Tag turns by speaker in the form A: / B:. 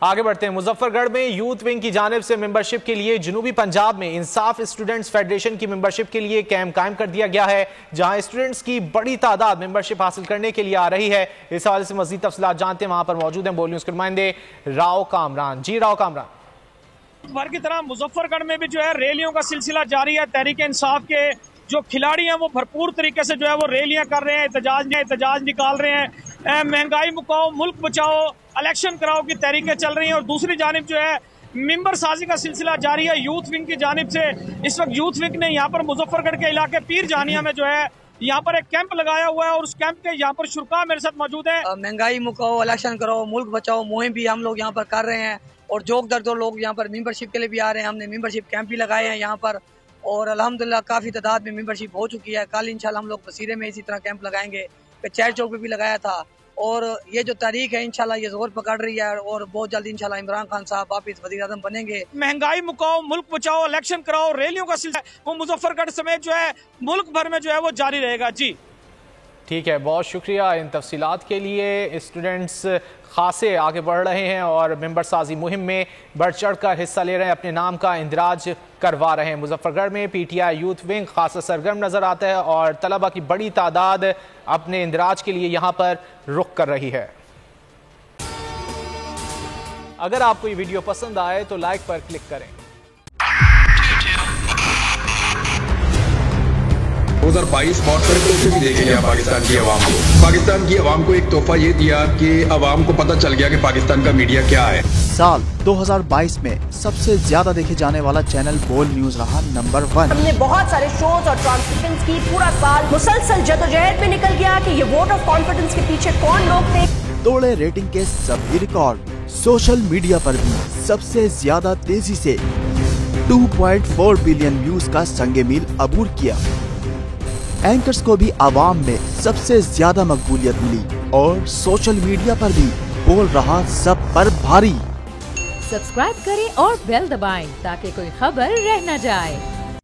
A: आगे बढ़ते हैं। मुजफ्फरगढ़ में यूथ विंग की जानिब से मेंबरशिप के लिए जनूबी पंजाब में इंसाफ स्टूडेंट्स फेडरेशन की मेंबरशिप के लिए कैंप कायम कर दिया गया है, जहां स्टूडेंट्स की बड़ी तादाद मेंबरशिप हासिल करने के लिए आ रही है। इस हवाले से मजीद तफसीलात जानते हैं, वहां पर मौजूद हैं बोल न्यूज के नुमाइंदे राव कामरान। जी राव कामरान।
B: भर की तरह मुजफ्फरगढ़ में भी जो है रैलियों का सिलसिला जारी है। तहरीक इंसाफ के जो खिलाड़ी हैं वो भरपूर तरीके से जो है वो रैलियां कर रहे हैं, एहतजाज निकाल रहे हैं। महंगाई मुकाओ, मुल्क बचाओ, इलेक्शन कराओ की तहरीकें चल रही हैं। और दूसरी जानिब जो है मेंबर साजी का सिलसिला जारी है यूथ विंग की जानिब से। इस वक्त यूथ विंग ने यहाँ पर मुजफ्फरगढ़ के इलाके पीर जानिया में जो है यहाँ पर एक कैंप लगाया हुआ है और उस कैंप के यहाँ पर शुरा मेरे साथ मौजूद है।
C: महंगाई मुकाओ, इलेक्शन करो, मुल्क बचाओ मुहिम भी हम लोग यहाँ पर कर रहे हैं और जोक दर्द लोग यहाँ पर मेंबरशिप के लिए भी आ रहे हैं। हमने मेंबरशिप कैंप भी लगाए हैं यहाँ पर और अल्हम्दुलिल्लाह काफी तादाद में मेंबरशिप हो चुकी है। कल इंशाल्लाह हम लोग बसीरे में इसी तरह कैंप लगाएंगे। चैर चौक पे भी लगाया था और ये जो तारीख है इंशाल्लाह ये जोर पकड़ रही है और बहुत जल्दी इंशाल्लाह इमरान खान साहब वापिस वज़ीर-ए-आज़म बनेंगे।
B: महंगाई मुकाओ, मुल्क बचाओ, इलेक्शन कराओ, रैलियों का सिलसिला वो मुजफ्फरगढ़ समेत जो है मुल्क भर में जो है वो जारी रहेगा। जी
A: ठीक है, बहुत शुक्रिया इन तफसीलात के लिए। स्टूडेंट्स खासे आगे बढ़ रहे हैं और मेंबर साजी मुहिम में बढ़ चढ़ कर हिस्सा ले रहे हैं, अपने नाम का इंदराज करवा रहे हैं। मुजफ्फरगढ़ में पीटीआई यूथ विंग खासा सरगर्म नजर आता है और तलबा की बड़ी तादाद अपने इंदराज के लिए यहाँ पर रुख कर रही है। अगर आपको ये वीडियो पसंद आए तो लाइक पर क्लिक करें।
D: 2022 बहुत सारे तोहफे भी देखे गया पाकिस्तान की आवाम को। पाकिस्तान की आवाम को एक तोहफा ये दिया कि आवाम को पता चल गया कि पाकिस्तान का मीडिया क्या है।
E: साल 2022 में सबसे ज्यादा देखे जाने वाला चैनल बोल न्यूज रहा नंबर 1।
F: हमने बहुत सारे शोज और ट्रांसमिशंस की, पूरा साल मुसलसल जदोजहद में निकल गया कि ये वोट ऑफ कॉन्फिडेंस के पीछे कौन लोग थे।
E: तोड़े रेटिंग के सभी रिकॉर्ड। सोशल मीडिया पर भी सबसे ज्यादा तेजी से 2.4 बिलियन व्यूज का संगे मील अबूर किया। एंकर्स को भी आवाम में सबसे ज्यादा मकबूलियत मिली और सोशल मीडिया पर भी बोल रहा सब पर भारी।
G: सब्सक्राइब करें और बेल दबाएं ताकि कोई खबर रह न जाए।